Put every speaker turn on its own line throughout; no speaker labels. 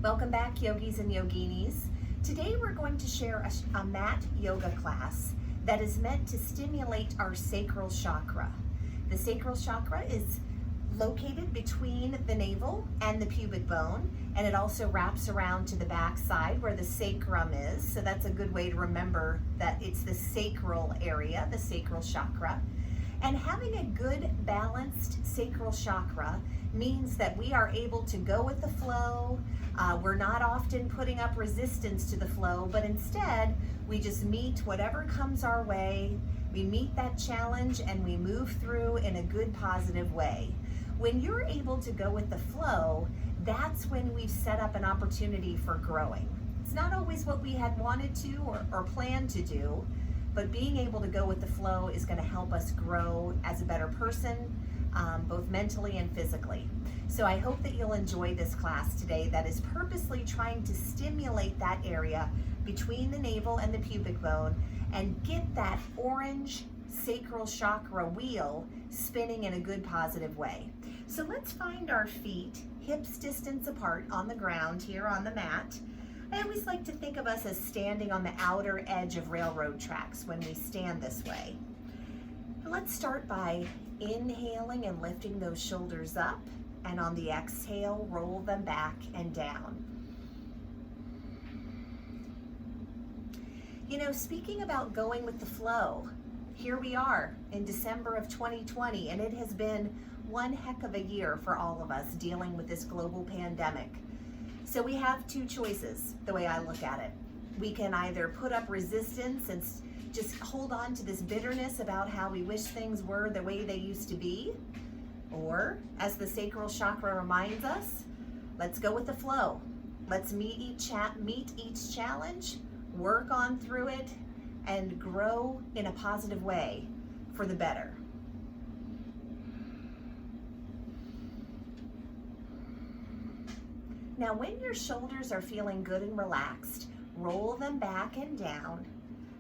Welcome back, yogis and yoginis. Today we're going to share a mat yoga class that is meant to stimulate our sacral chakra. The sacral chakra is located between the navel and the pubic bone, and it also wraps around to the back side where the sacrum is. So that's a good way to remember that it's the sacral area, the sacral chakra. And having a good balanced sacral chakra means that we are able to go with the flow. We're not often putting up resistance to the flow, but instead we just meet whatever comes our way. We meet that challenge and we move through in a good, positive way. When you're able to go with the flow, that's when we've set up an opportunity for growing. It's not always what we had wanted to or planned to do, but being able to go with the flow is going to help us grow as a better person, both mentally and physically. So I hope that you'll enjoy this class today that is purposely trying to stimulate that area between the navel and the pubic bone and get that orange sacral chakra wheel spinning in a good, positive way. So let's find our feet hips distance apart on the ground here on the mat. I always like to think of us as standing on the outer edge of railroad tracks when we stand this way. Let's start by inhaling and lifting those shoulders up, and on the exhale, roll them back and down. You know, speaking about going with the flow, here we are in December of 2020, and it has been one heck of a year for all of us dealing with this global pandemic. So we have two choices, the way I look at it. We can either put up resistance and just hold on to this bitterness about how we wish things were the way they used to be, or, as the sacral chakra reminds us, let's go with the flow. Let's meet each challenge, work on through it, and grow in a positive way for the better. Now, when your shoulders are feeling good and relaxed, roll them back and down,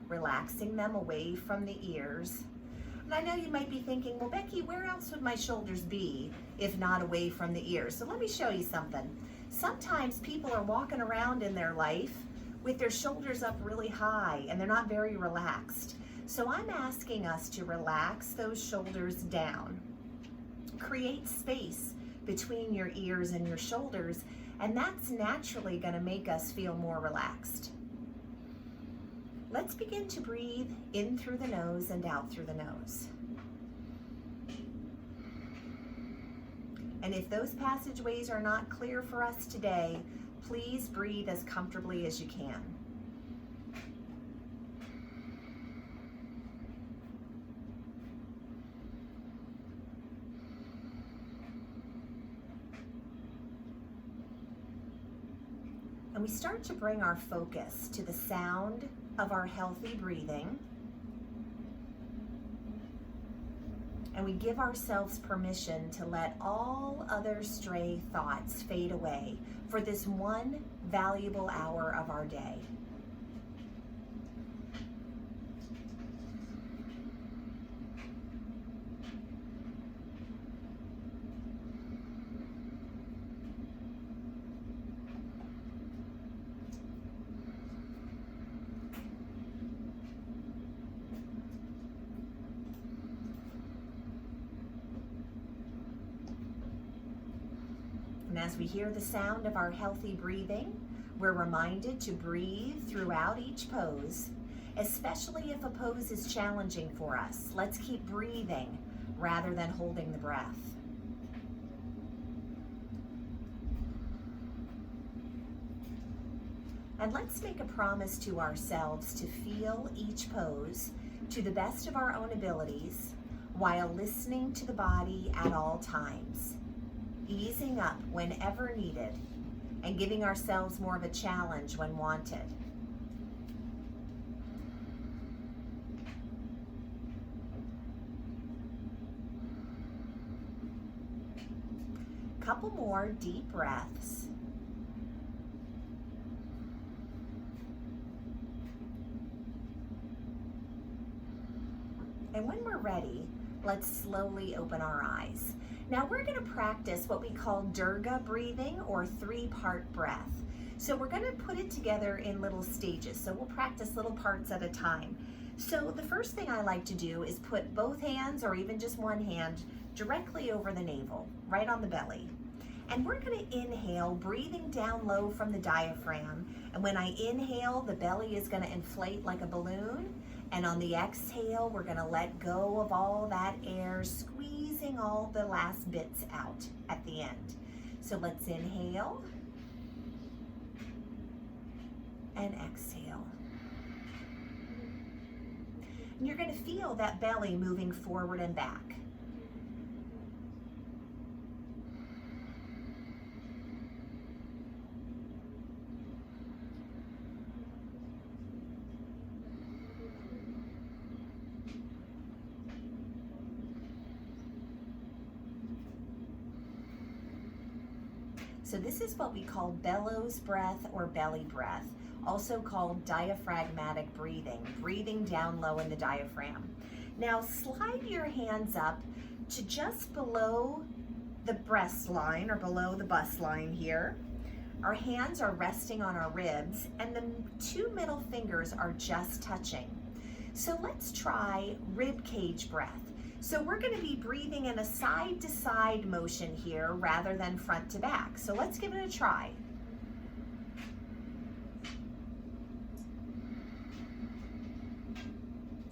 relaxing them away from the ears. And I know you might be thinking, well, Becky, where else would my shoulders be if not away from the ears? So let me show you something. Sometimes people are walking around in their life with their shoulders up really high and they're not very relaxed. So I'm asking us to relax those shoulders down. Create space between your ears and your shoulders, and that's naturally going to make us feel more relaxed. Let's begin to breathe in through the nose and out through the nose. And if those passageways are not clear for us today, please breathe as comfortably as you can. And we start to bring our focus to the sound of our healthy breathing. And we give ourselves permission to let all other stray thoughts fade away for this one valuable hour of our day. And as we hear the sound of our healthy breathing, we're reminded to breathe throughout each pose, especially if a pose is challenging for us. Let's keep breathing rather than holding the breath. And let's make a promise to ourselves to feel each pose to the best of our own abilities while listening to the body at all times, easing up whenever needed, and giving ourselves more of a challenge when wanted. Couple more deep breaths. And when we're ready, let's slowly open our eyes. Now we're going to practice what we call Durga breathing, or 3-part breath. So we're going to put it together in little stages. So we'll practice little parts at a time. So the first thing I like to do is put both hands, or even just one hand, directly over the navel, right on the belly. And we're going to inhale, breathing down low from the diaphragm. And when I inhale, the belly is going to inflate like a balloon. And on the exhale, we're going to let go of all that air, squeezing all the last bits out at the end. So let's inhale and exhale. And you're going to feel that belly moving forward and back. So this is what we call bellows breath or belly breath, also called diaphragmatic breathing, breathing down low in the diaphragm. Now slide your hands up to just below the breast line, or below the bust line here. Our hands are resting on our ribs, and the two middle fingers are just touching. So let's try rib cage breath. So we're going to be breathing in a side-to-side motion here rather than front to back. So let's give it a try.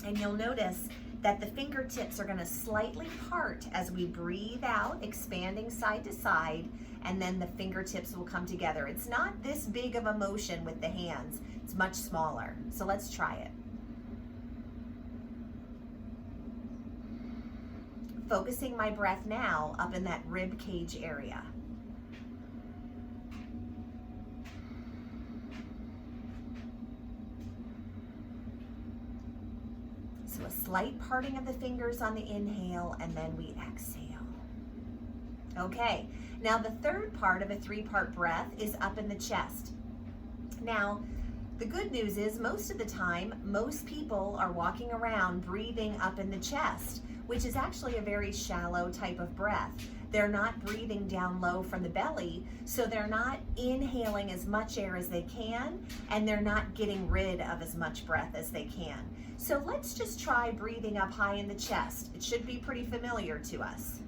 And you'll notice that the fingertips are going to slightly part as we breathe out, expanding side to side, and then the fingertips will come together. It's not this big of a motion with the hands. It's much smaller. So let's try it. Focusing my breath now up in that rib cage area. So a slight parting of the fingers on the inhale, and then we exhale. Okay, now the third part of a three-part breath is up in the chest. Now, the good news is most of the time, most people are walking around breathing up in the chest, which is actually a very shallow type of breath. They're not breathing down low from the belly, so they're not inhaling as much air as they can, and they're not getting rid of as much breath as they can. So let's just try breathing up high in the chest. It should be pretty familiar to us.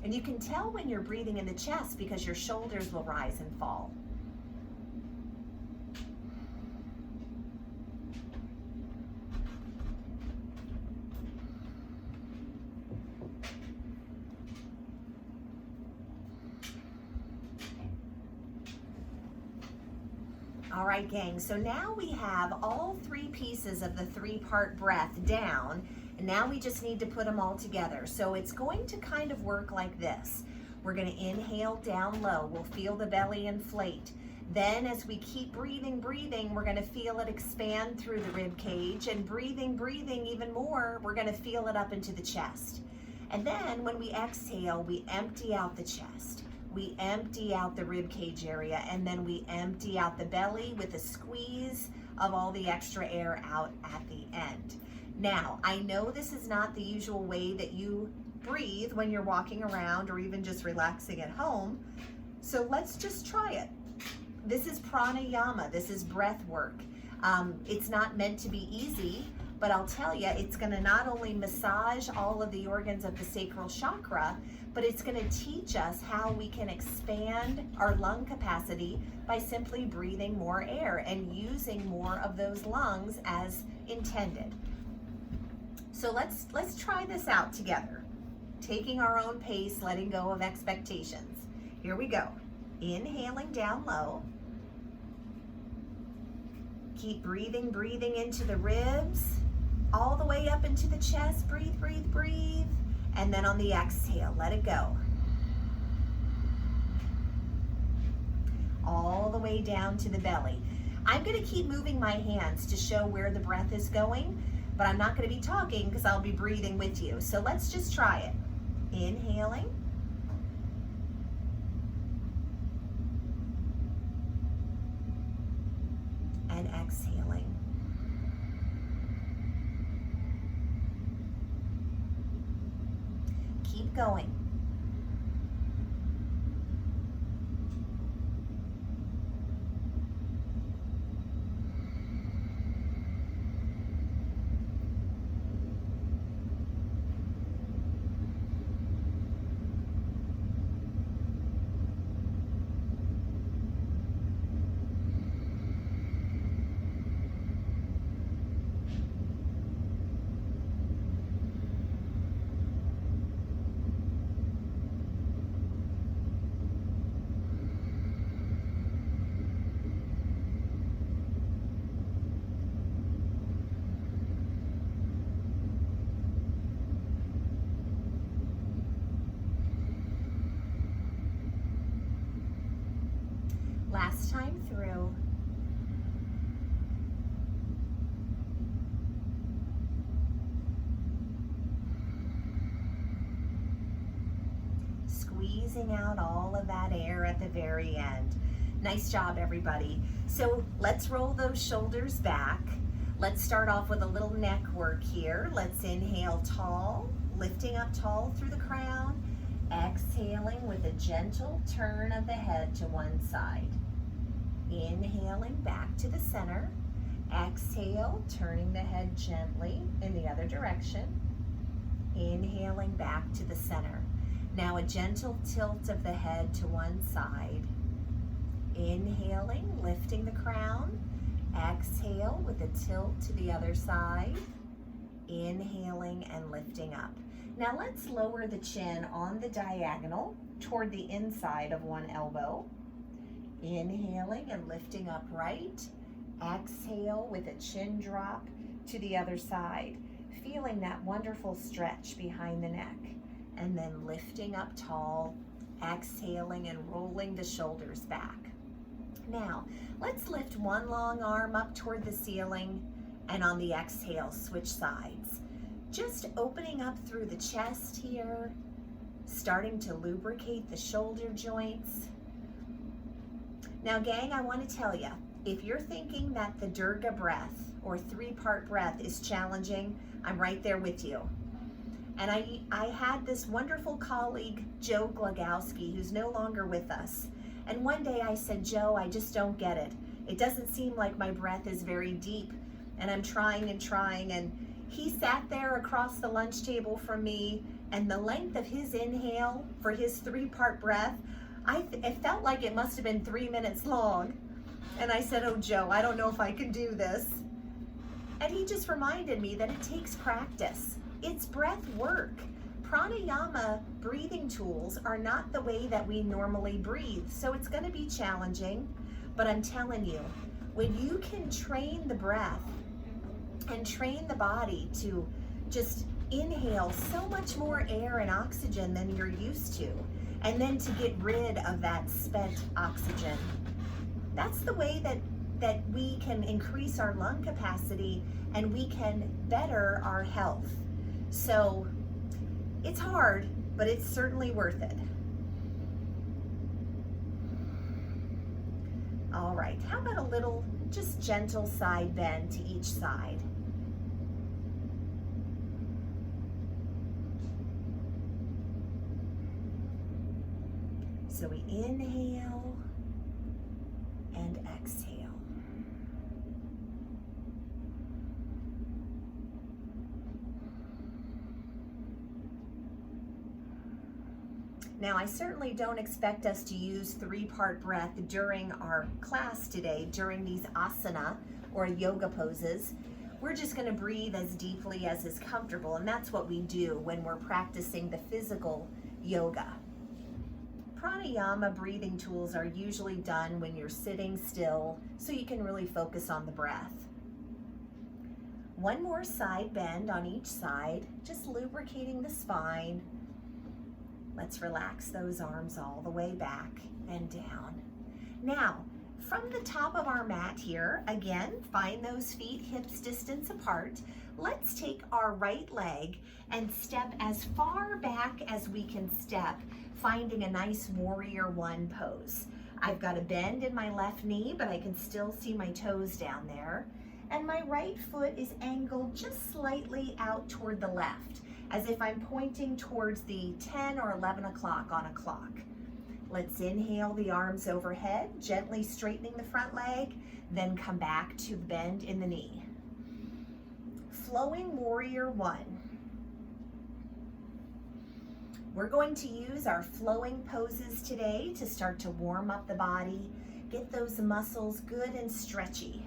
And you can tell when you're breathing in the chest because your shoulders will rise and fall. All right, gang, so now we have all three pieces of the three-part breath down, and now we just need to put them all together. So it's going to kind of work like this. We're going to inhale down low. We'll feel the belly inflate. Then as we keep breathing, we're going to feel it expand through the rib cage, and breathing even more, we're going to feel it up into the chest. And then when we exhale, we empty out the chest. We empty out the rib cage area, and then we empty out the belly with a squeeze of all the extra air out at the end. Now, I know this is not the usual way that you breathe when you're walking around or even just relaxing at home, so let's just try it. This is pranayama, this is breath work. It's not meant to be easy, but I'll tell you, it's gonna not only massage all of the organs of the sacral chakra, but it's gonna teach us how we can expand our lung capacity by simply breathing more air and using more of those lungs as intended. So let's try this out together. Taking our own pace, letting go of expectations. Here we go. Inhaling down low. Keep breathing into the ribs, all the way up into the chest. Breathe. And then on the exhale, let it go. All the way down to the belly. I'm going to keep moving my hands to show where the breath is going, but I'm not going to be talking because I'll be breathing with you. So let's just try it. Inhaling. And exhaling. Keep going. last time through. Squeezing out all of that air at the very end. Nice job, everybody. So let's roll those shoulders back. Let's start off with a little neck work here. Let's inhale tall, lifting up tall through the crown, exhaling with a gentle turn of the head to one side. Inhaling back to the center. Exhale, turning the head gently in the other direction. Inhaling back to the center. Now a gentle tilt of the head to one side. Inhaling, lifting the crown. Exhale with a tilt to the other side. Inhaling and lifting up. Now let's lower the chin on the diagonal toward the inside of one elbow. Inhaling and lifting up right. Exhale with a chin drop to the other side. Feeling that wonderful stretch behind the neck. And then lifting up tall, exhaling and rolling the shoulders back. Now, let's lift one long arm up toward the ceiling, and on the exhale, switch sides. Just opening up through the chest here, starting to lubricate the shoulder joints. Now, gang, I want to tell you, if you're thinking that the Durga breath or 3-part breath is challenging, I'm right there with you. And I had this wonderful colleague, Joe Glagowski, who's no longer with us. And one day I said, Joe, I just don't get it. It doesn't seem like my breath is very deep. And I'm trying and trying. And he sat there across the lunch table from me. And the length of his inhale for his 3-part breath, it felt like it must have been 3 minutes long. And I said, oh, Joe, I don't know if I can do this. And he just reminded me that it takes practice. It's breath work. Pranayama breathing tools are not the way that we normally breathe, so it's going to be challenging, but I'm telling you, when you can train the breath and train the body to just inhale so much more air and oxygen than you're used to, and then to get rid of that spent oxygen, that's the way that we can increase our lung capacity and we can better our health. So it's hard, but it's certainly worth it. All right, how about a little just gentle side bend to each side? So we inhale and exhale. Now, I certainly don't expect us to use 3-part breath during our class today, during these asana or yoga poses. We're just going to breathe as deeply as is comfortable, and that's what we do when we're practicing the physical yoga. Pranayama breathing tools are usually done when you're sitting still, so you can really focus on the breath. One more side bend on each side, just lubricating the spine. Let's relax those arms all the way back and down. Now, from the top of our mat here, again, find those feet hips distance apart. Let's take our right leg and step as far back as we can step, finding a nice warrior 1 pose. I've got a bend in my left knee, but I can still see my toes down there. And my right foot is angled just slightly out toward the left, as if I'm pointing towards the 10 or 11 o'clock on a clock. Let's inhale the arms overhead, gently straightening the front leg, then come back to the bend in the knee. Flowing warrior 1. We're going to use our flowing poses today to start to warm up the body, get those muscles good and stretchy.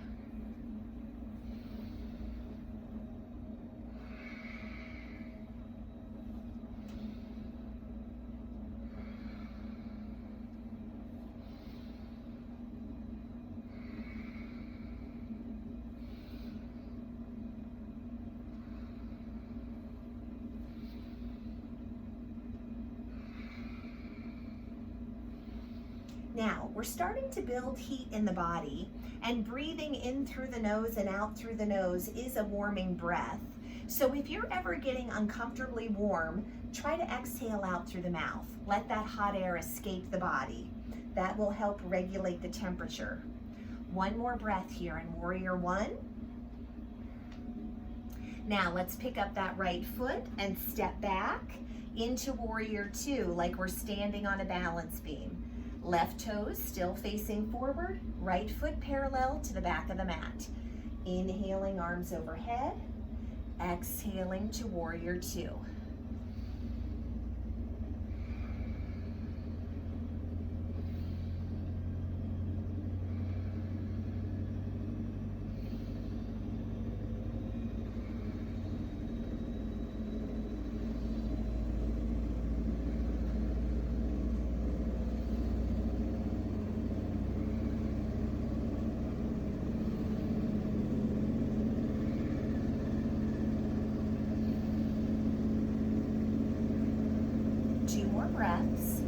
Now, we're starting to build heat in the body, and breathing in through the nose and out through the nose is a warming breath. So if you're ever getting uncomfortably warm, try to exhale out through the mouth. Let that hot air escape the body. That will help regulate the temperature. One more breath here in Warrior One. Now let's pick up that right foot and step back into Warrior Two, like we're standing on a balance beam. Left toes still facing forward, right foot parallel to the back of the mat. Inhaling, arms overhead. Exhaling to Warrior Two. Two more breaths.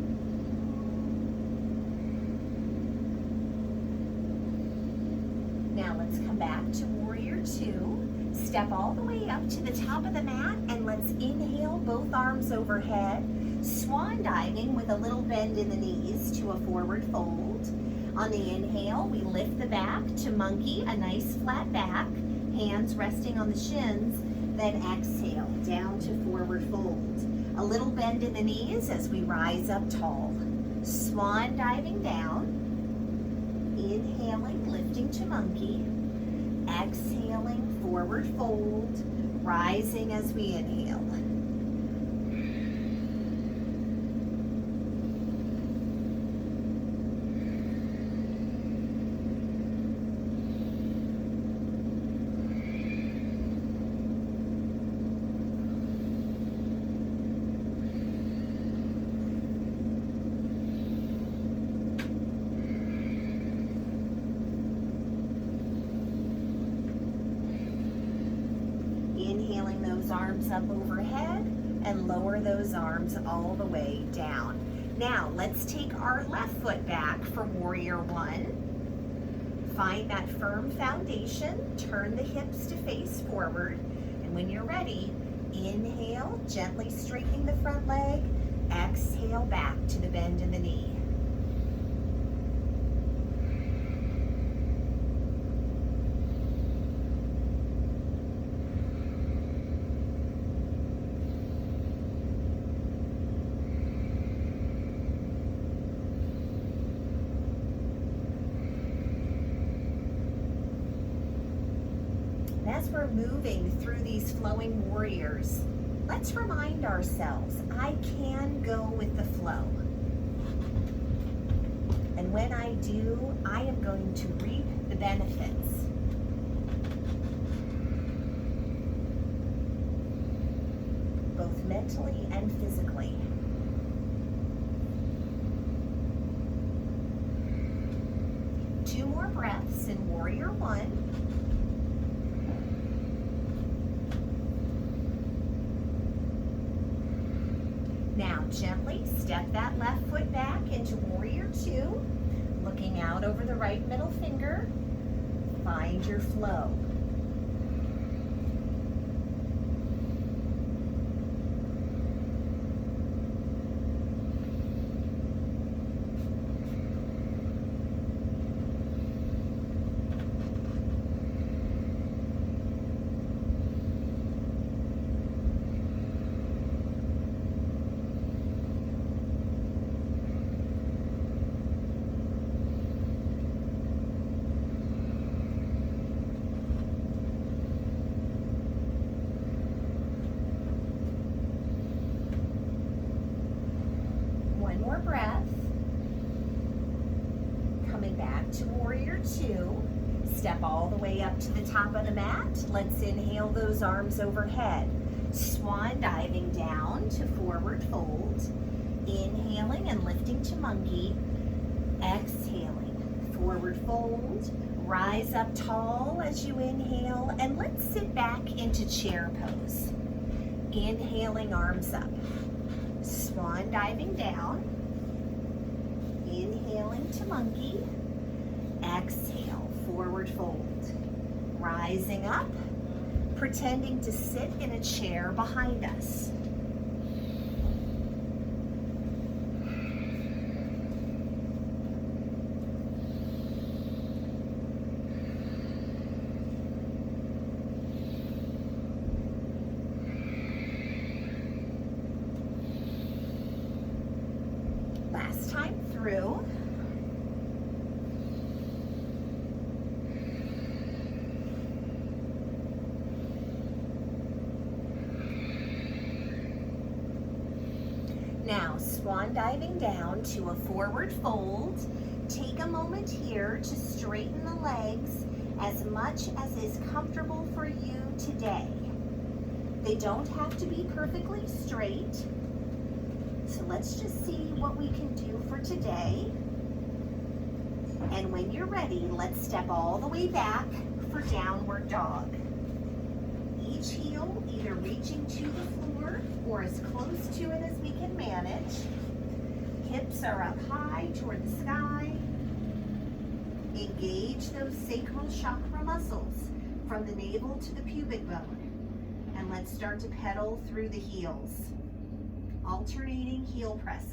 Now let's come back to Warrior Two. Step all the way up to the top of the mat, and let's inhale, both arms overhead. Swan diving with a little bend in the knees to a forward fold. On the inhale, we lift the back to monkey, a nice flat back, hands resting on the shins. Then exhale, down to forward fold. A little bend in the knees as we rise up tall. Swan diving down. Inhaling, lifting to monkey. Exhaling, forward fold. Rising as we inhale. Inhaling those arms up overhead and lower those arms all the way down. Now let's take our left foot back for Warrior One. Find that firm foundation, turn the hips to face forward, and when you're ready, inhale, gently straightening the front leg, exhale back to the bend in the knee. As we're moving through these flowing warriors, let's remind ourselves, I can go with the flow. And when I do, I am going to reap the benefits. Both mentally and physically. Two more breaths in Warrior One. Now gently step that left foot back into Warrior Two, looking out over the right middle finger. Find your flow. One more breath. Coming back to Warrior Two. Step all the way up to the top of the mat. Let's inhale those arms overhead. Swan diving down to forward fold. Inhaling and lifting to monkey. Exhaling, forward fold. Rise up tall as you inhale, and let's sit back into chair pose. Inhaling, arms up. Swan diving down. Inhaling to monkey. Exhale, forward fold. Rising up, pretending to sit in a chair behind us. Last time through. Now, swan diving down to a forward fold. Take a moment here to straighten the legs as much as is comfortable for you today. They don't have to be perfectly straight. So let's just see what we can do for today. And when you're ready, let's step all the way back for downward dog. Each heel either reaching to the floor or as close to it as we can manage. Hips are up high toward the sky. Engage those sacral chakra muscles from the navel to the pubic bone. And let's start to pedal through the heels. Alternating heel presses.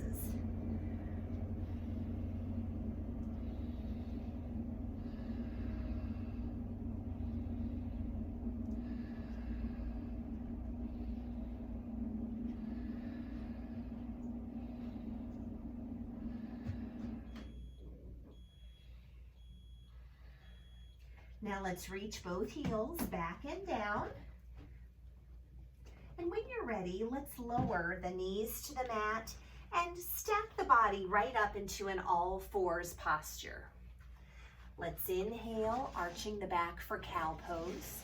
Now let's reach both heels back and down. And when you're ready, let's lower the knees to the mat and stack the body right up into an all fours posture. Let's inhale, arching the back for cow pose.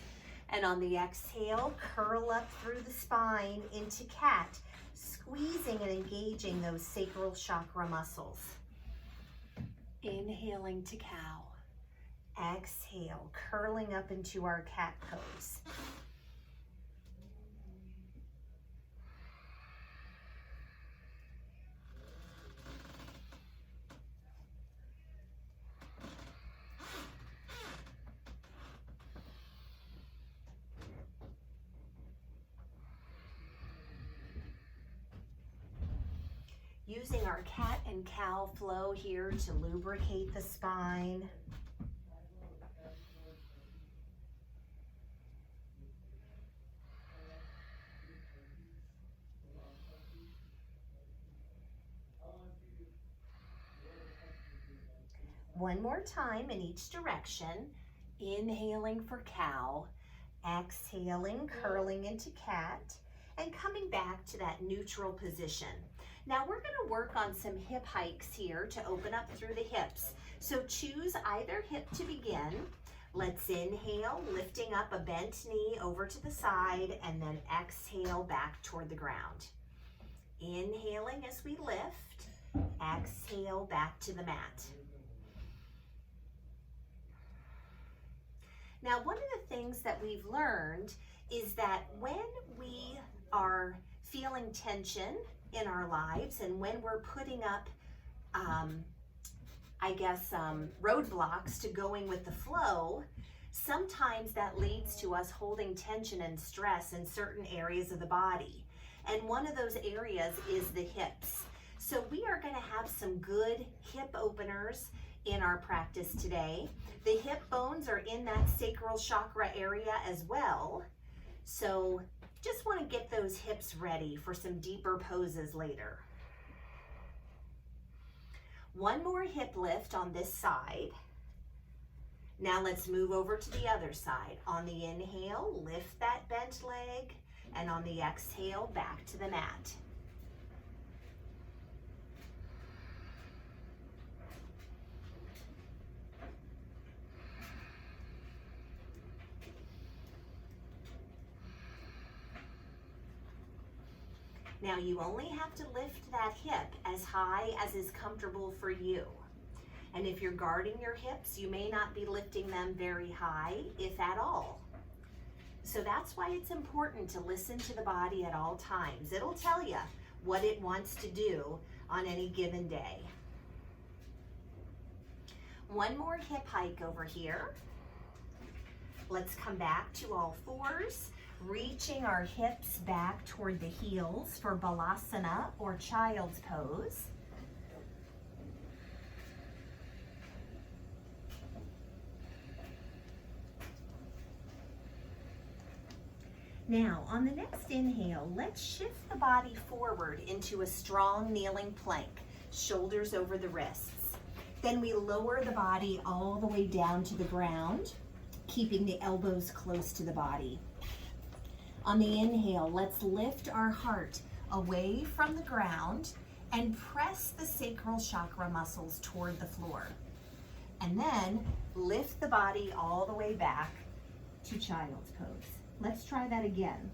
And on the exhale, curl up through the spine into cat, squeezing and engaging those sacral chakra muscles. Inhaling to cow. Exhale, curling up into our cat pose. Using our cat and cow flow here to lubricate the spine. One more time in each direction. Inhaling for cow, exhaling, curling into cat, and coming back to that neutral position. Now we're going to work on some hip hikes here to open up through the hips. So choose either hip to begin. Let's inhale, lifting up a bent knee over to the side, and then exhale back toward the ground. Inhaling as we lift, exhale back to the mat. Now, one of the things that we've learned is that when we are feeling tension in our lives and when we're putting up, roadblocks to going with the flow, sometimes that leads to us holding tension and stress in certain areas of the body. And one of those areas is the hips. So we are going to have some good hip openers in our practice today. The hip bones are in that sacral chakra area as well. So just want to get those hips ready for some deeper poses later. One more hip lift on this side. Now let's move over to the other side. On the inhale, lift that bent leg, and on the exhale, back to the mat. Now you only have to lift that hip as high as is comfortable for you. And if you're guarding your hips, you may not be lifting them very high, if at all. So that's why it's important to listen to the body at all times. It'll tell you what it wants to do on any given day. One more hip hike over here. Let's come back to all fours, reaching our hips back toward the heels for Balasana or Child's Pose. Now, on the next inhale, let's shift the body forward into a strong kneeling plank, shoulders over the wrists. Then we lower the body all the way down to the ground, keeping the elbows close to the body. On the inhale, let's lift our heart away from the ground and press the sacral chakra muscles toward the floor. And then lift the body all the way back to Child's Pose. Let's try that again.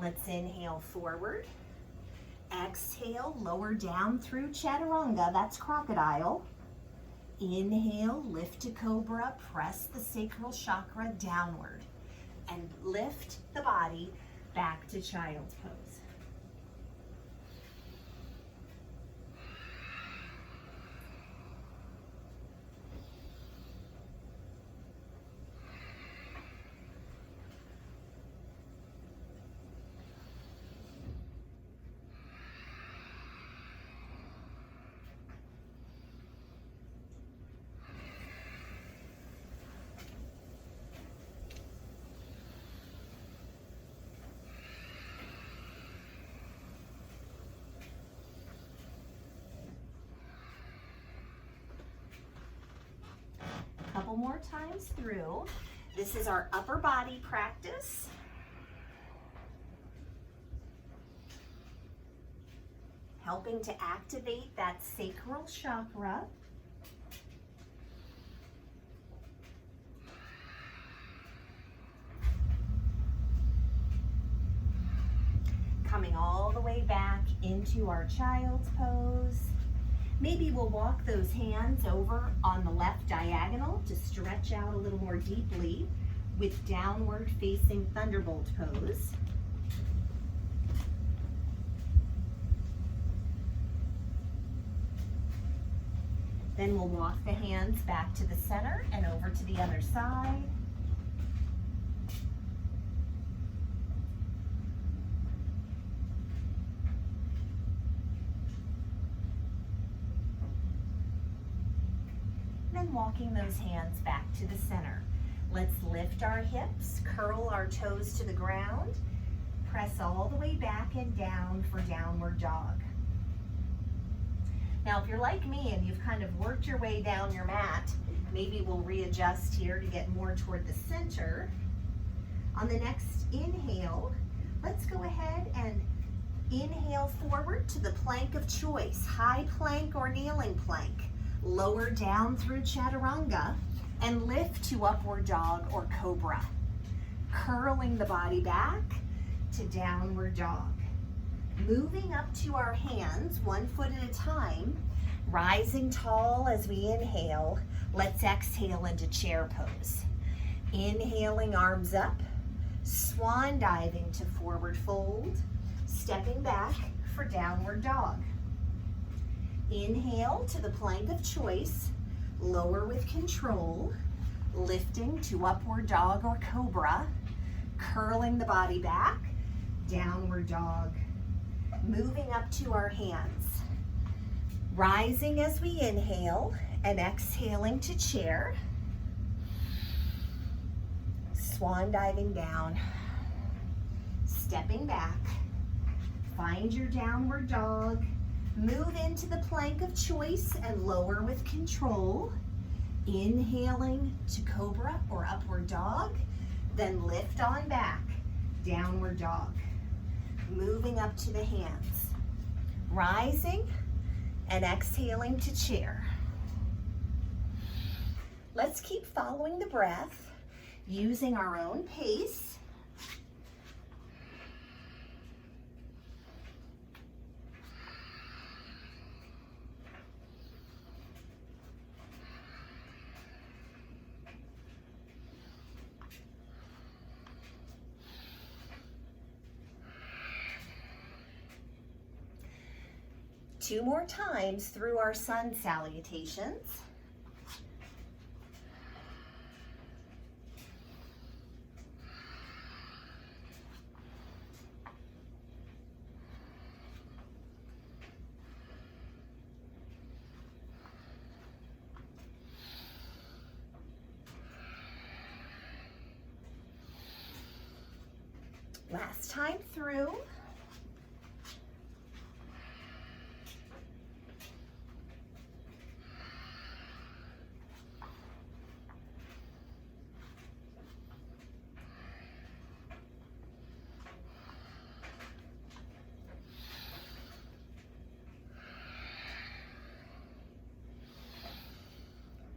Let's inhale forward. Exhale, lower down through Chaturanga, that's crocodile. Inhale, lift to Cobra, press the sacral chakra downward. And lift the body back to Child's Pose. Couple more times through. This is our upper body practice. Helping to activate that sacral chakra. Coming all the way back into our Child's Pose. Maybe we'll walk those hands over on the left diagonal to stretch out a little more deeply with downward facing thunderbolt pose. Then we'll walk the hands back to the center and over to the other side. Walking those hands back to the center. Let's lift our hips, curl our toes to the ground, press all the way back and down for downward dog. Now, if you're like me and you've kind of worked your way down your mat, maybe we'll readjust here to get more toward the center. On the next inhale, let's go ahead and inhale forward to the plank of choice, high plank or kneeling plank. Lower down through Chaturanga and lift to upward dog or cobra. Curling the body back to downward dog. Moving up to our hands, 1 foot at a time, rising tall as we inhale. Let's exhale into chair pose. Inhaling, arms up, swan diving to forward fold, stepping back for downward dog. Inhale to the plank of choice, lower with control, lifting to upward dog or cobra, curling the body back, downward dog. Moving up to our hands, rising as we inhale and exhaling to chair, swan diving down, stepping back, find your downward dog. Move into the plank of choice and lower with control. Inhaling to cobra or upward dog, then lift on back, downward dog. Moving up to the hands. Rising and exhaling to chair. Let's keep following the breath, using our own pace. Two more times through our sun salutations. Last time through.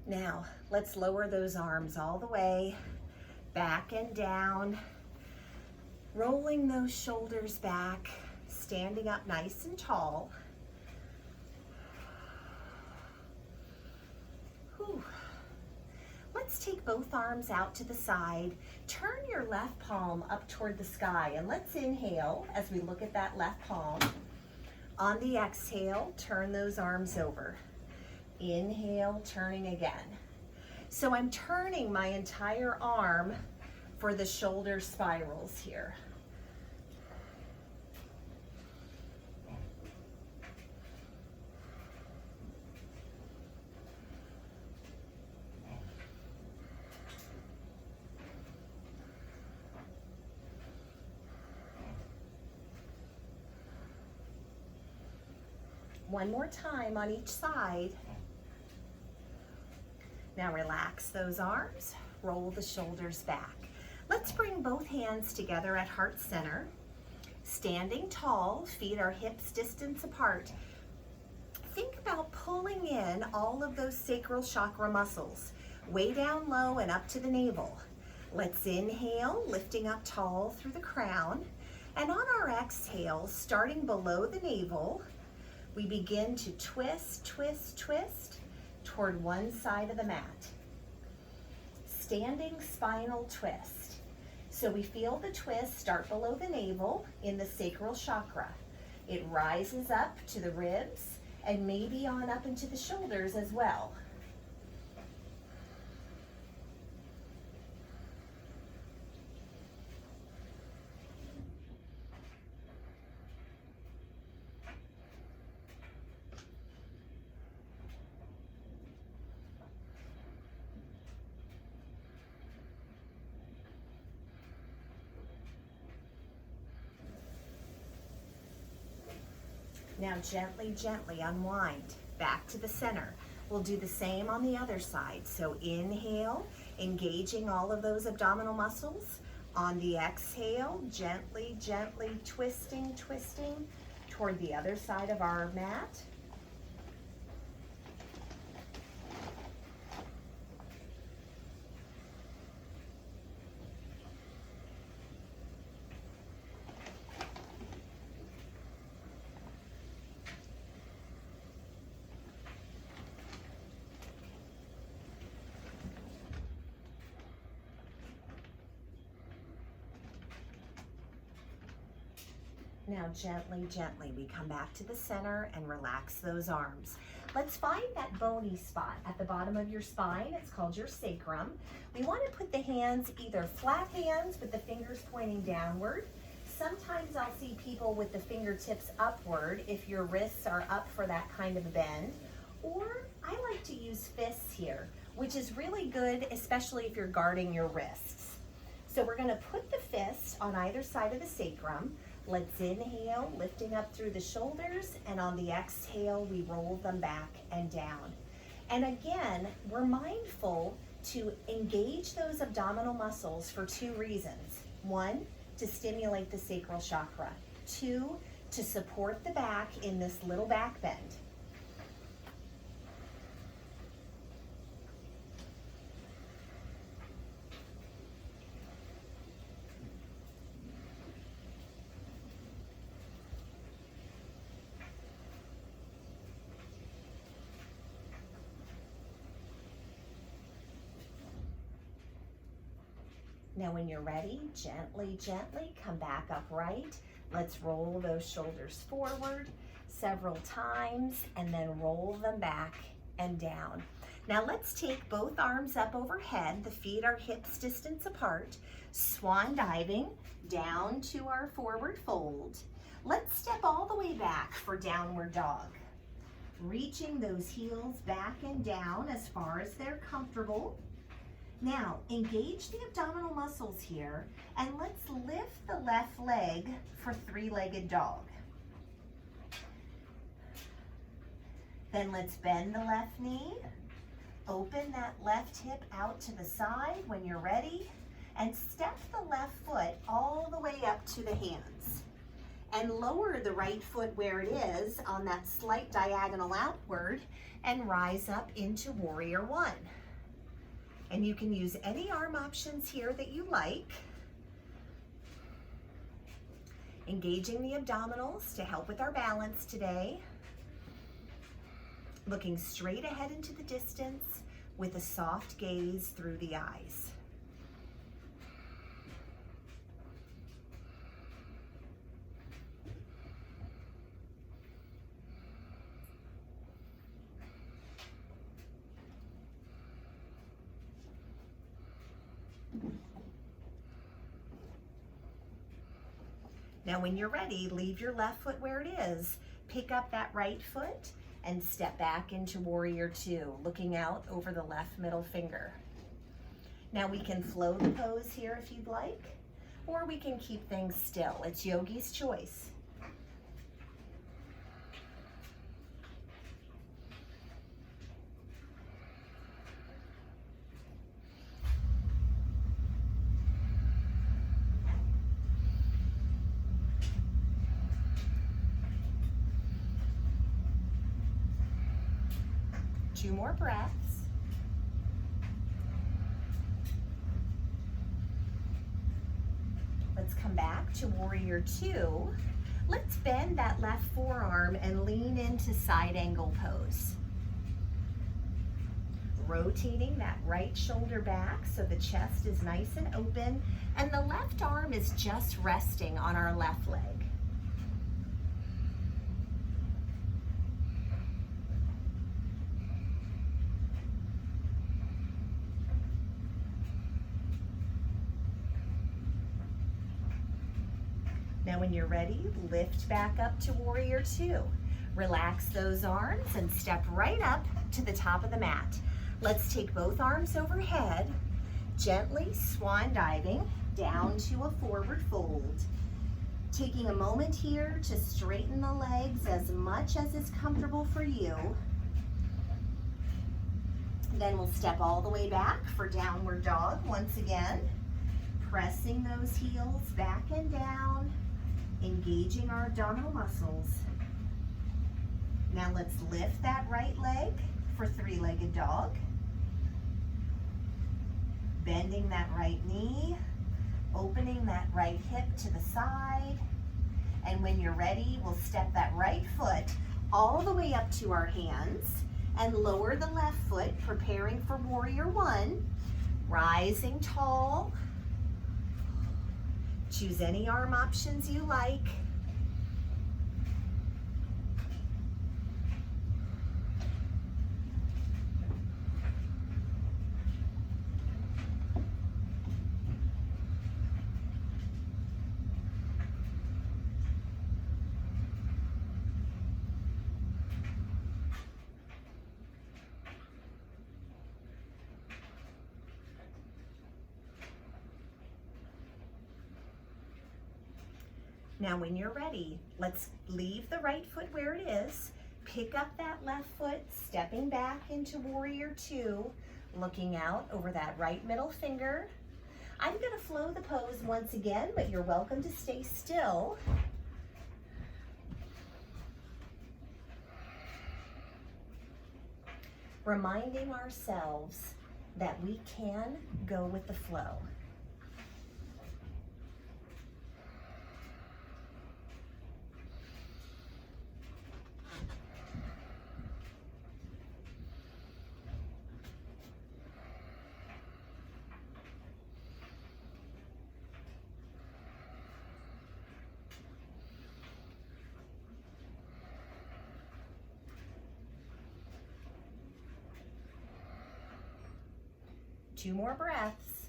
Now, let's lower those arms all the way back and down, rolling those shoulders back, standing up nice and tall. Whew. Let's take both arms out to the side. Turn your left palm up toward the sky, and let's inhale as we look at that left palm. On the exhale, turn those arms over. Inhale, turning again. So I'm turning my entire arm for the shoulder spirals here. One more time on each side. Now relax those arms, roll the shoulders back. Let's bring both hands together at heart center. Standing tall, feet are hips distance apart. Think about pulling in all of those sacral chakra muscles, way down low and up to the navel. Let's inhale, lifting up tall through the crown. And on our exhale, starting below the navel, we begin to twist, twist, twist toward one side of the mat. Standing spinal twist. So we feel the twist start below the navel in the sacral chakra. It rises up to the ribs and maybe on up into the shoulders as well. Now gently, gently unwind back to the center. We'll do the same on the other side. So inhale, engaging all of those abdominal muscles. On the exhale, gently, gently twisting, twisting toward the other side of our mat. Now gently, gently, we come back to the center and relax those arms. Let's find that bony spot at the bottom of your spine. It's called your sacrum. We want to put the hands, either flat hands with the fingers pointing downward. Sometimes I'll see people with the fingertips upward if your wrists are up for that kind of a bend. Or I like to use fists here, which is really good, especially if you're guarding your wrists. So we're going to put the fists on either side of the sacrum. Let's inhale, lifting up through the shoulders, and on the exhale, we roll them back and down. And again, we're mindful to engage those abdominal muscles for two reasons. One, to stimulate the sacral chakra. Two, to support the back in this little back bend. Now when you're ready, gently, gently come back upright. Let's roll those shoulders forward several times and then roll them back and down. Now let's take both arms up overhead. The feet are hips distance apart. Swan diving down to our forward fold. Let's step all the way back for downward dog. Reaching those heels back and down as far as they're comfortable. Now, engage the abdominal muscles here, and let's lift the left leg for three-legged dog. Then let's bend the left knee, open that left hip out to the side when you're ready, and step the left foot all the way up to the hands. And lower the right foot where it is on that slight diagonal outward and rise up into Warrior One. And you can use any arm options here that you like. Engaging the abdominals to help with our balance today. Looking straight ahead into the distance with a soft gaze through the eyes. Now when you're ready, leave your left foot where it is. Pick up that right foot and step back into Warrior Two, looking out over the left middle finger. Now we can flow the pose here if you'd like, or we can keep things still. It's yogi's choice. Two more breaths. Let's come back to Warrior Two. Let's bend that left forearm and lean into side angle pose. Rotating that right shoulder back so the chest is nice and open, and the left arm is just resting on our left leg. Now when you're ready, lift back up to Warrior Two. Relax those arms and step right up to the top of the mat. Let's take both arms overhead, gently swan diving down to a forward fold. Taking a moment here to straighten the legs as much as is comfortable for you. Then we'll step all the way back for downward dog once again. Pressing those heels back and down. Engaging our abdominal muscles. Now let's lift that right leg for three-legged dog. Bending that right knee, opening that right hip to the side. And when you're ready, we'll step that right foot all the way up to our hands and lower the left foot, preparing for Warrior One. Rising tall. Choose any arm options you like. Now when you're ready, let's leave the right foot where it is, pick up that left foot, stepping back into Warrior Two, looking out over that right middle finger. I'm gonna flow the pose once again, but you're welcome to stay still. Reminding ourselves that we can go with the flow. Two more breaths.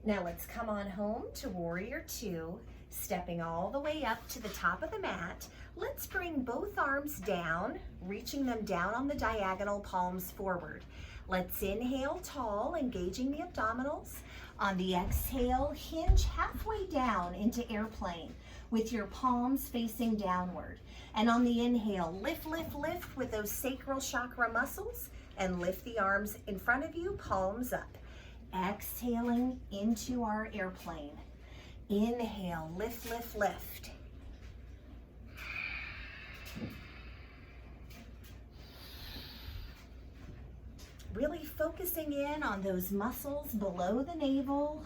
Now let's come on home to Warrior Two. Stepping all the way up to the top of the mat, let's bring both arms down, reaching them down on the diagonal, palms forward. Let's inhale tall, engaging the abdominals. On the exhale, hinge halfway down into airplane with your palms facing downward. And on the inhale, lift, lift, lift with those sacral chakra muscles and lift the arms in front of you, palms up. Exhaling into our airplane. Inhale, lift, lift, lift. Really focusing in on those muscles below the navel.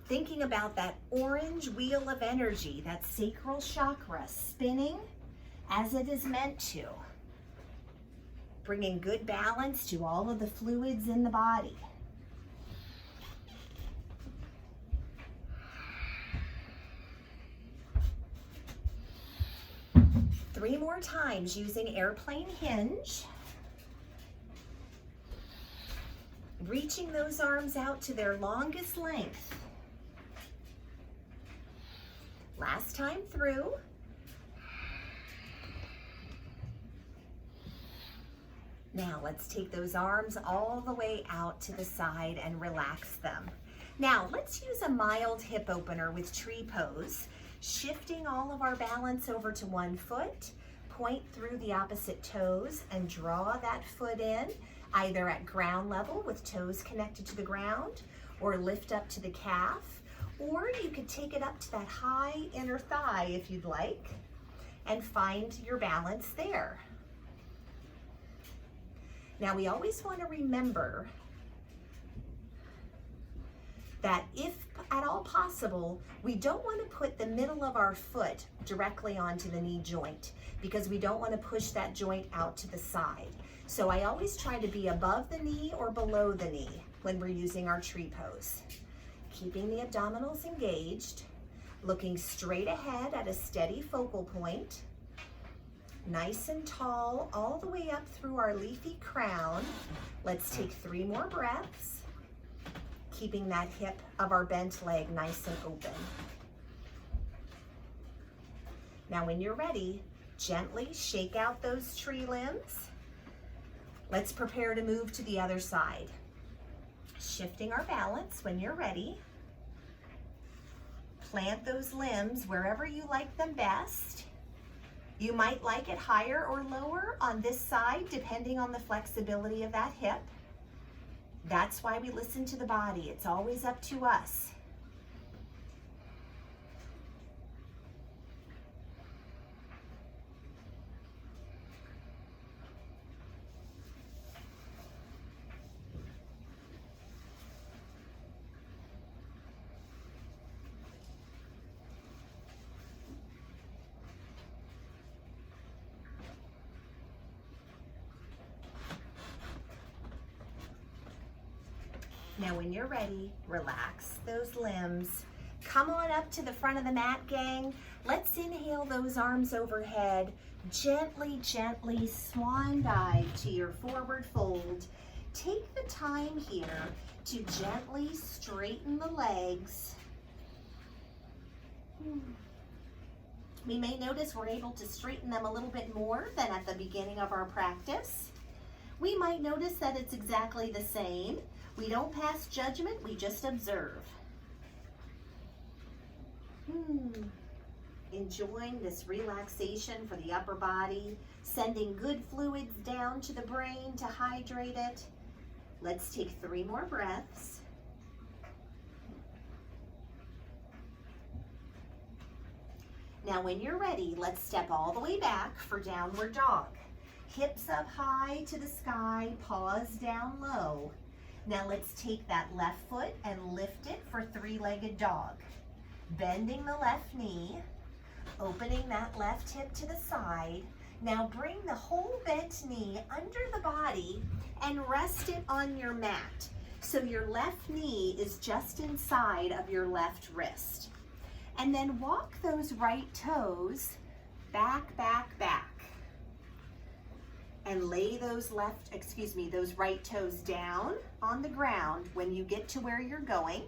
Thinking about that orange wheel of energy, that sacral chakra spinning as it is meant to. Bringing good balance to all of the fluids in the body. Three more times using airplane hinge. Reaching those arms out to their longest length. Last time through. Now let's take those arms all the way out to the side and relax them. Now let's use a mild hip opener with tree pose, shifting all of our balance over to one foot, point through the opposite toes and draw that foot in, either at ground level with toes connected to the ground, or lift up to the calf, or you could take it up to that high inner thigh if you'd like, and find your balance there. Now we always want to remember that if at all possible, we don't want to put the middle of our foot directly onto the knee joint because we don't want to push that joint out to the side. So I always try to be above the knee or below the knee when we're using our tree pose. Keeping the abdominals engaged, looking straight ahead at a steady focal point, nice and tall all the way up through our leafy crown. Let's take 3 more breaths, keeping that hip of our bent leg nice and open. Now when you're ready, gently shake out those tree limbs. Let's prepare to move to the other side. Shifting our balance when you're ready. Plant those limbs wherever you like them best. You might like it higher or lower on this side depending on the flexibility of that hip. That's why we listen to the body. It's always up to us. Now when you're ready, relax those limbs. Come on up to the front of the mat, gang. Let's inhale those arms overhead. Gently, gently swan dive to your forward fold. Take the time here to gently straighten the legs. We may notice we're able to straighten them a little bit more than at the beginning of our practice. We might notice that it's exactly the same. We don't pass judgment, we just observe. Enjoying this relaxation for the upper body, sending good fluids down to the brain to hydrate it. Let's take 3 more breaths. Now when you're ready, let's step all the way back for downward dog. Hips up high to the sky, paws down low. Now let's take that left foot and lift it for 3-legged dog. Bending the left knee, opening that left hip to the side. Now bring the whole bent knee under the body and rest it on your mat. So your left knee is just inside of your left wrist. And then walk those right toes back, back, back. And lay those those right toes down on the ground when you get to where you're going.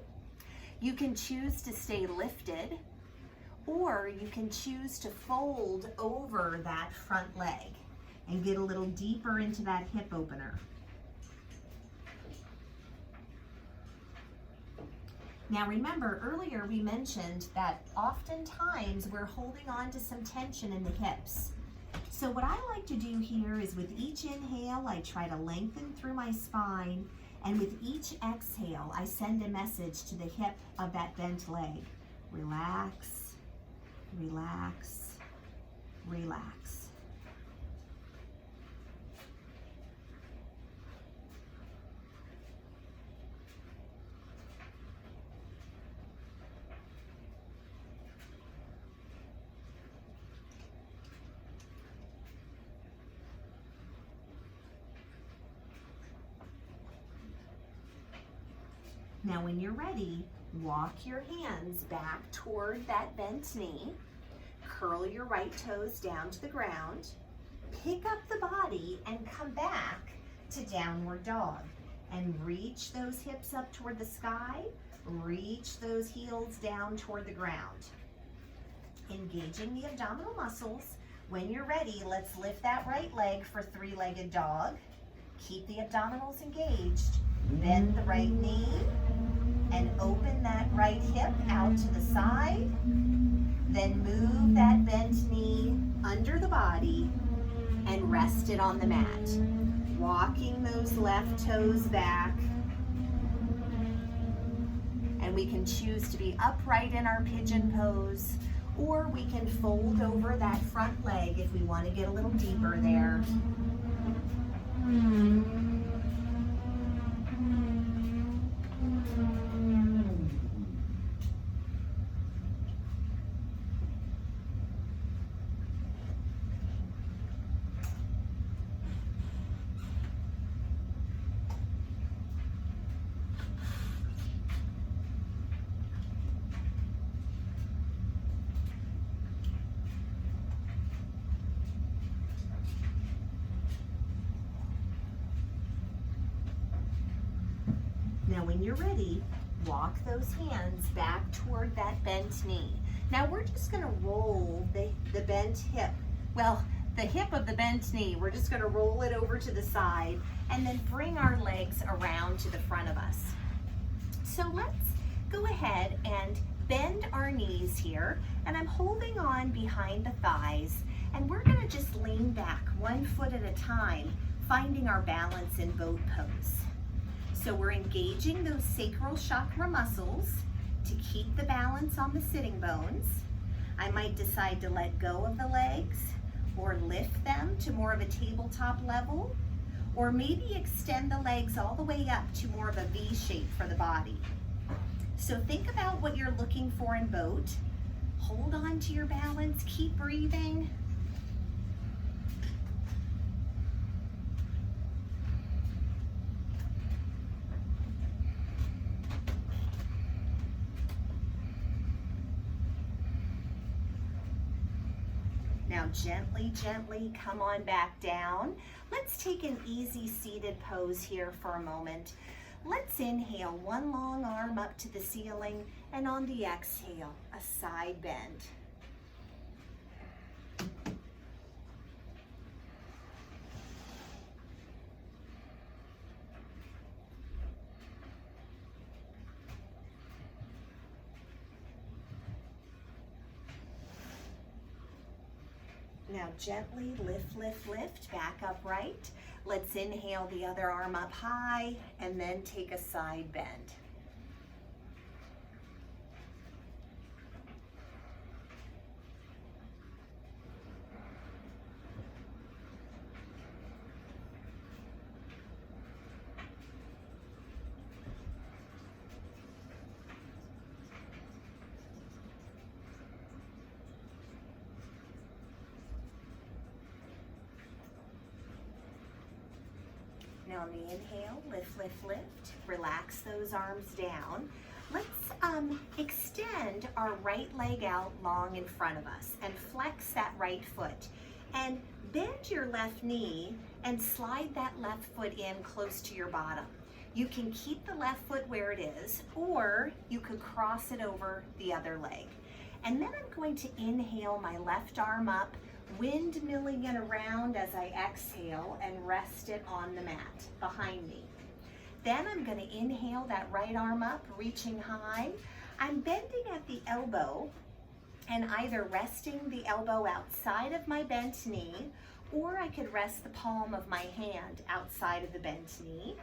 You can choose to stay lifted, or you can choose to fold over that front leg and get a little deeper into that hip opener. Now remember, earlier we mentioned that oftentimes we're holding on to some tension in the hips. So what I like to do here is with each inhale, I try to lengthen through my spine, and with each exhale, I send a message to the hip of that bent leg. Relax, relax, relax. Now when you're ready, walk your hands back toward that bent knee. Curl your right toes down to the ground. Pick up the body and come back to downward dog. And reach those hips up toward the sky. Reach those heels down toward the ground. Engaging the abdominal muscles. When you're ready, let's lift that right leg for three-legged dog. Keep the abdominals engaged. Bend the right knee and open that right hip out to the side. Then move that bent knee under the body and rest it on the mat. Walking those left toes back. And we can choose to be upright in our pigeon pose, or we can fold over that front leg if we want to get a little deeper there. Now when you're ready, walk those hands back toward that bent knee. Now we're just going to roll the bent hip. Well, the hip of the bent knee, we're just going to roll it over to the side and then bring our legs around to the front of us. So let's go ahead and bend our knees here, and I'm holding on behind the thighs, and we're going to just lean back 1 foot at a time, finding our balance in boat pose. So we're engaging those sacral chakra muscles to keep the balance on the sitting bones. I might decide to let go of the legs or lift them to more of a tabletop level, or maybe extend the legs all the way up to more of a V shape for the body. So think about what you're looking for in boat. Hold on to your balance, keep breathing. Now gently, gently come on back down. Let's take an easy seated pose here for a moment. Let's inhale, one long arm up to the ceiling, and on the exhale, a side bend. Now gently lift, lift, lift, back upright. Let's inhale the other arm up high and then take a side bend. Now on the inhale, lift, lift, lift. Relax those arms down. Let's extend our right leg out long in front of us and flex that right foot. And bend your left knee and slide that left foot in close to your bottom. You can keep the left foot where it is, or you could cross it over the other leg. And then I'm going to inhale my left arm up, windmilling it around as I exhale and rest it on the mat behind me. Then I'm going to inhale that right arm up, reaching high. I'm bending at the elbow and either resting the elbow outside of my bent knee, or I could rest the palm of my hand outside of the bent knee.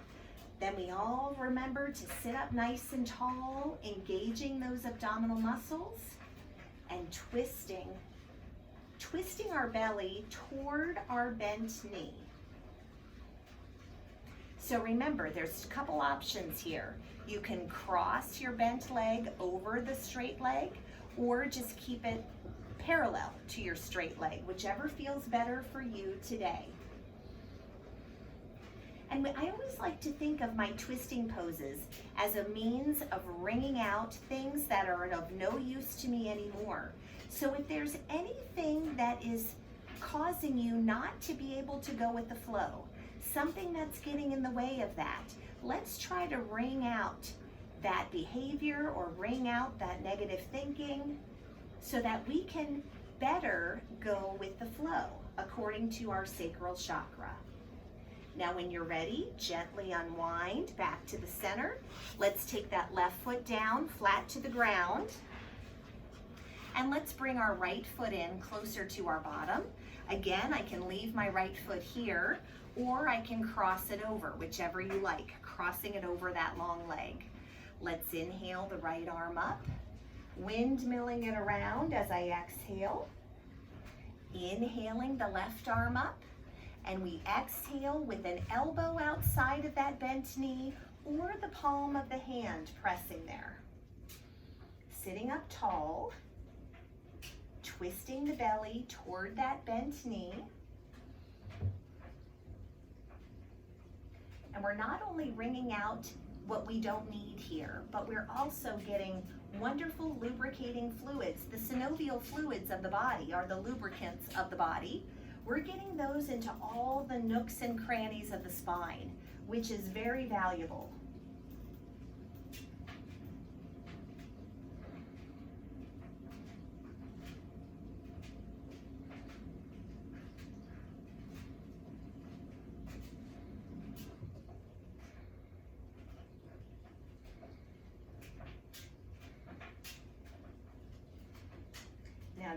Then we all remember to sit up nice and tall, engaging those abdominal muscles and twisting our belly toward our bent knee. So remember, there's a couple options here. You can cross your bent leg over the straight leg, or just keep it parallel to your straight leg, whichever feels better for you today. And I always like to think of my twisting poses as a means of wringing out things that are of no use to me anymore. So if there's anything that is causing you not to be able to go with the flow, something that's getting in the way of that, let's try to wring out that behavior or wring out that negative thinking so that we can better go with the flow according to our sacral chakra. Now when you're ready, gently unwind back to the center. Let's take that left foot down, flat to the ground. And let's bring our right foot in closer to our bottom. Again, I can leave my right foot here, or I can cross it over, whichever you like, crossing it over that long leg. Let's inhale the right arm up, windmilling it around as I exhale. Inhaling the left arm up, and we exhale with an elbow outside of that bent knee or the palm of the hand pressing there. Sitting up tall, twisting the belly toward that bent knee. And we're not only wringing out what we don't need here, but we're also getting wonderful lubricating fluids. The synovial fluids of the body are the lubricants of the body. We're getting those into all the nooks and crannies of the spine, which is very valuable. Now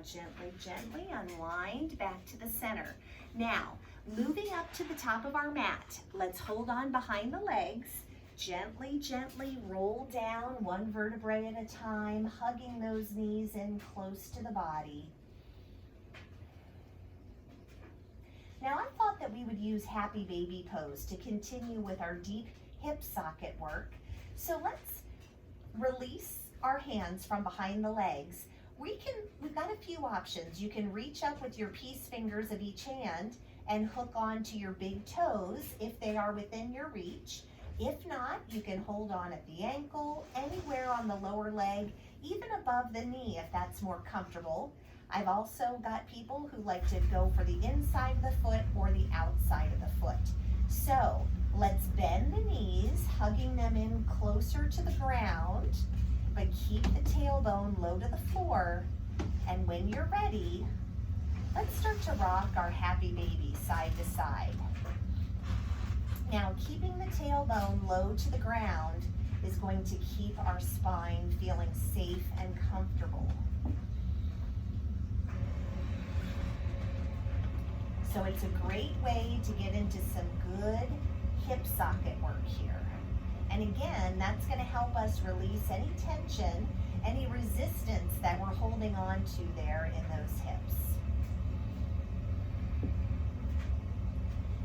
gently unwind back to the center. Now, moving up to the top of our mat, let's hold on behind the legs. Gently roll down one vertebrae at a time, hugging those knees in close to the body. Now, I thought that we would use happy baby pose to continue with our deep hip socket work. So let's release our hands from behind the legs. We've got a few options. You can reach up with your peace fingers of each hand and hook on to your big toes if they are within your reach. If not, you can hold on at the ankle, anywhere on the lower leg, even above the knee if that's more comfortable. I've also got people who like to go for the inside of the foot or the outside of the foot. So let's bend the knees, hugging them in closer to the ground, but keep the tailbone low to the floor. And when you're ready, let's start to rock our happy baby side to side. Now, keeping the tailbone low to the ground is going to keep our spine feeling safe and comfortable. So it's a great way to get into some good hip socket work here. And again, that's going to help us release any tension, any resistance that we're holding on to there in those hips.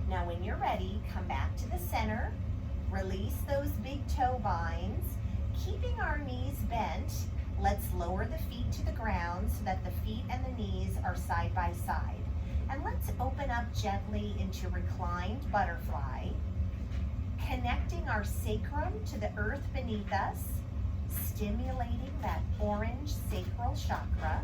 Now when you're ready, come back to the center, release those big toe binds. Keeping our knees bent, let's lower the feet to the ground so that the feet and the knees are side by side. And let's open up gently into reclined butterfly, connecting our sacrum to the earth beneath us, stimulating that orange sacral chakra.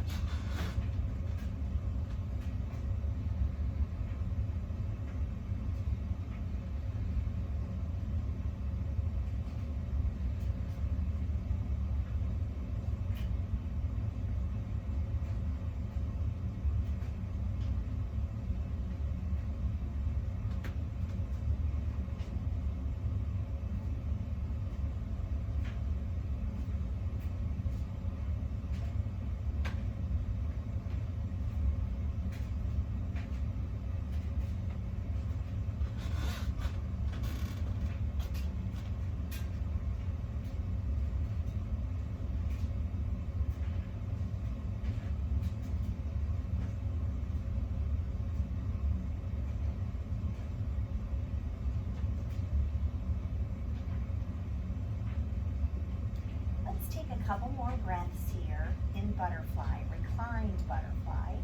take a couple more breaths here in butterfly, reclined butterfly.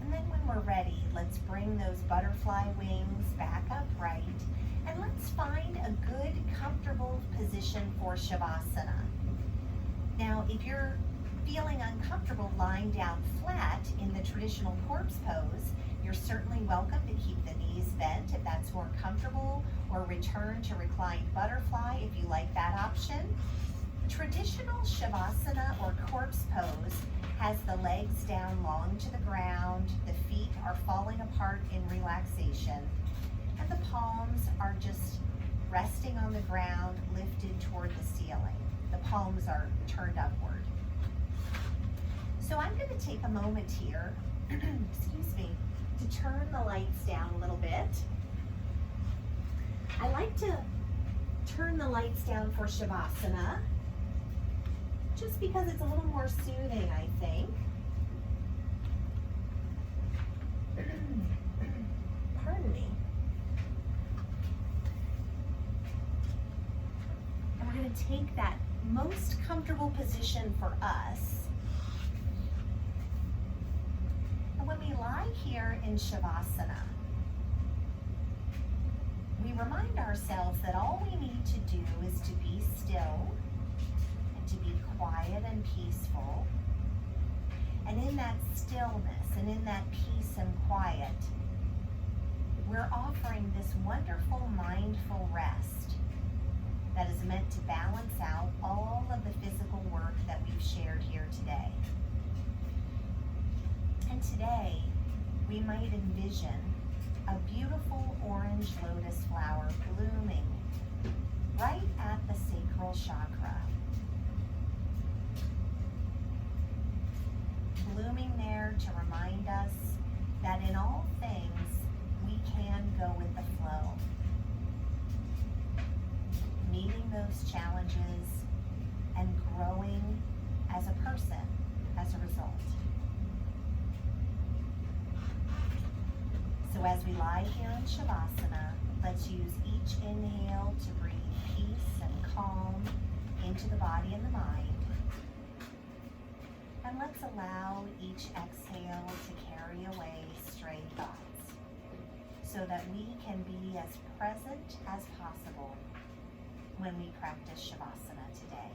And then when we're ready, let's bring those butterfly wings back upright, and let's find a good, comfortable position for Shavasana. Now, if you're feeling uncomfortable lying down flat in the traditional corpse pose, you're certainly welcome to keep the knees bent if that's more comfortable, or return to reclined butterfly if you like that option. Traditional Shavasana or corpse pose has the legs down long to the ground, the feet are falling apart in relaxation, and the palms are just resting on the ground, lifted toward the ceiling. The palms are turned upward. So I'm going to take a moment here, excuse me, to turn the lights down a little bit. I like to turn the lights down for Shavasana, just because it's a little more soothing, I think. Pardon me. And we're going to take that most comfortable position for us. And when we lie here in Shavasana, we remind ourselves that all we need to do is to be still and to be quiet and peaceful. And in that stillness and in that peace and quiet, we're offering this wonderful mindful rest that is meant to balance out all of the physical work that we've shared here today. And today, we might envision a beautiful orange lotus flower blooming right at the sacral chakra. Blooming there to remind us that in all things, we can go with the flow. Meeting those challenges and growing as a person as a result. So as we lie here in Shavasana, let's use each inhale to breathe peace and calm into the body and the mind. And let's allow each exhale to carry away stray thoughts, so that we can be as present as possible when we practice Shavasana today.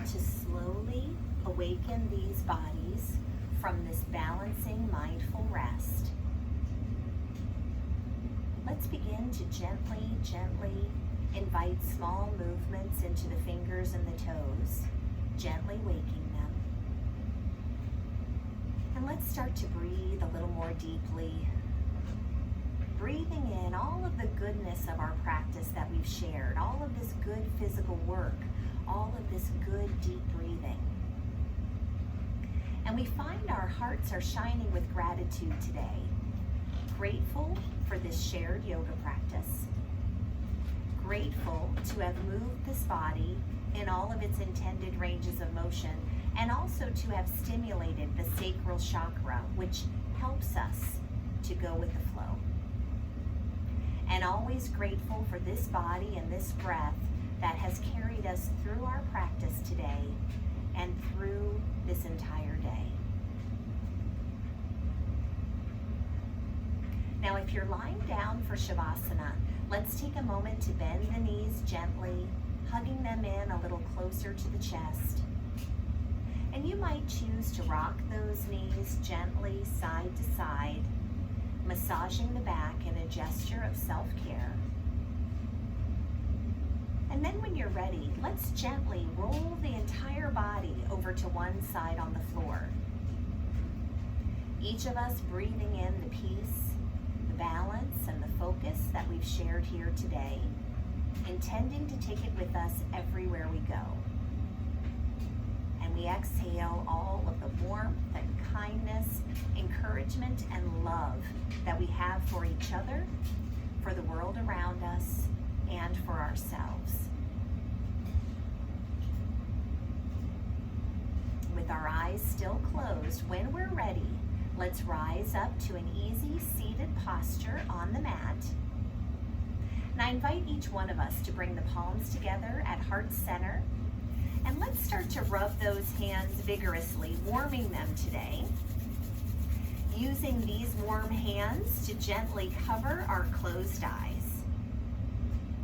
to slowly awaken these bodies from this balancing, mindful rest. Let's begin to gently invite small movements into the fingers and the toes, gently waking them. And let's start to breathe a little more deeply, breathing in all of the goodness of our practice that we've shared, all of this good physical work, all of this good deep breathing. And we find our hearts are shining with gratitude today, grateful for this shared yoga practice, grateful to have moved this body in all of its intended ranges of motion, and also to have stimulated the sacral chakra, which helps us to go with the flow. And always grateful for this body and this breath that has carried us through our practice today and through this entire day. Now, if you're lying down for Shavasana, let's take a moment to bend the knees gently, hugging them in a little closer to the chest. And you might choose to rock those knees gently side to side, massaging the back in a gesture of self-care. And then when you're ready, let's gently roll the entire body over to one side on the floor. Each of us breathing in the peace, the balance, and the focus that we've shared here today, intending to take it with us everywhere we go. And we exhale all of the warmth and kindness, encouragement, and love that we have for each other, for the world around us, and for ourselves. With our eyes still closed, when we're ready, let's rise up to an easy seated posture on the mat. And I invite each one of us to bring the palms together at heart center. And let's start to rub those hands vigorously, warming them today. Using these warm hands to gently cover our closed eyes.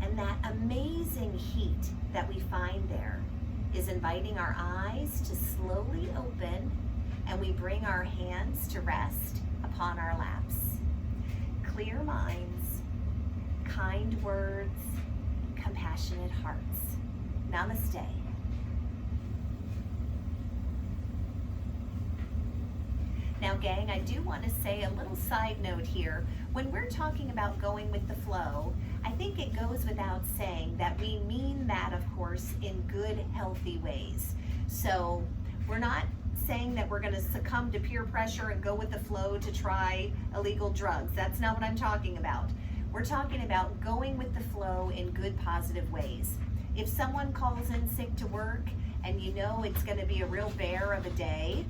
And that amazing heat that we find there is inviting our eyes to slowly open, and we bring our hands to rest upon our laps. Clear minds, kind words, compassionate hearts. Namaste. Now, gang, I do want to say a little side note here. When we're talking about going with the flow, I think it goes without saying that we mean that, of course, in good, healthy ways. So we're not saying that we're going to succumb to peer pressure and go with the flow to try illegal drugs. That's not what I'm talking about. We're talking about going with the flow in good, positive ways. If someone calls in sick to work and you know it's going to be a real bear of a day,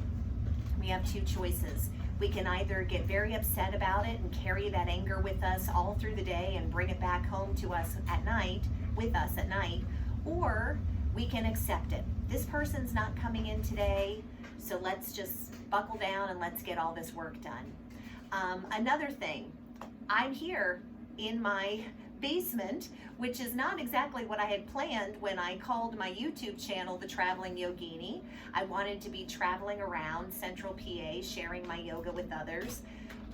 we have two choices. We can either get very upset about it and carry that anger with us all through the day and bring it back home to us at night, with us at night, or we can accept it. This person's not coming in today, so let's just buckle down and let's get all this work done. Another thing, I'm here in my basement, which is not exactly what I had planned when I called my YouTube channel The Traveling Yogini. I wanted to be traveling around Central PA, sharing my yoga with others.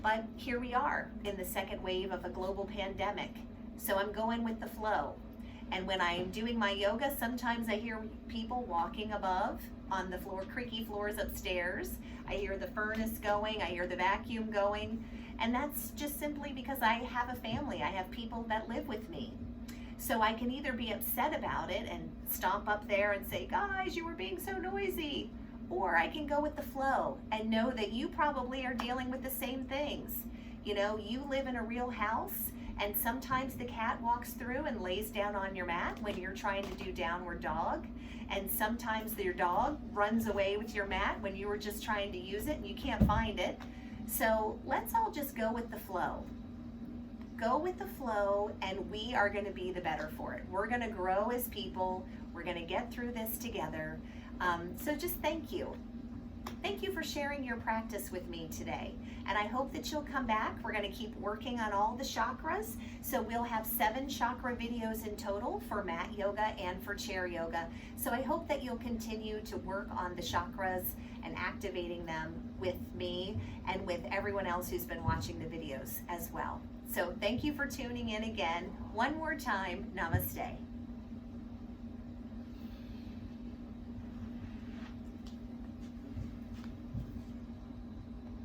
But here we are in the second wave of a global pandemic. So I'm going with the flow. And when I'm doing my yoga, sometimes I hear people walking above on the floor, creaky floors upstairs. I hear the furnace going, I hear the vacuum going. And that's just simply because I have a family. I have people that live with me. So I can either be upset about it and stomp up there and say, guys, you were being so noisy. Or I can go with the flow and know that you probably are dealing with the same things. You know, you live in a real house, and sometimes the cat walks through and lays down on your mat when you're trying to do downward dog. And sometimes your dog runs away with your mat when you were just trying to use it and you can't find it. So let's all just go with the flow. Go with the flow, and we are going to be the better for it. We're going to grow as people. We're going to get through this together. So just thank you. Thank you for sharing your practice with me today. And I hope that you'll come back. We're going to keep working on all the chakras. So we'll have 7 chakra videos in total for mat yoga and for chair yoga. So I hope that you'll continue to work on the chakras and activating them with me and with everyone else who's been watching the videos as well. So thank you for tuning in again. One more time, namaste.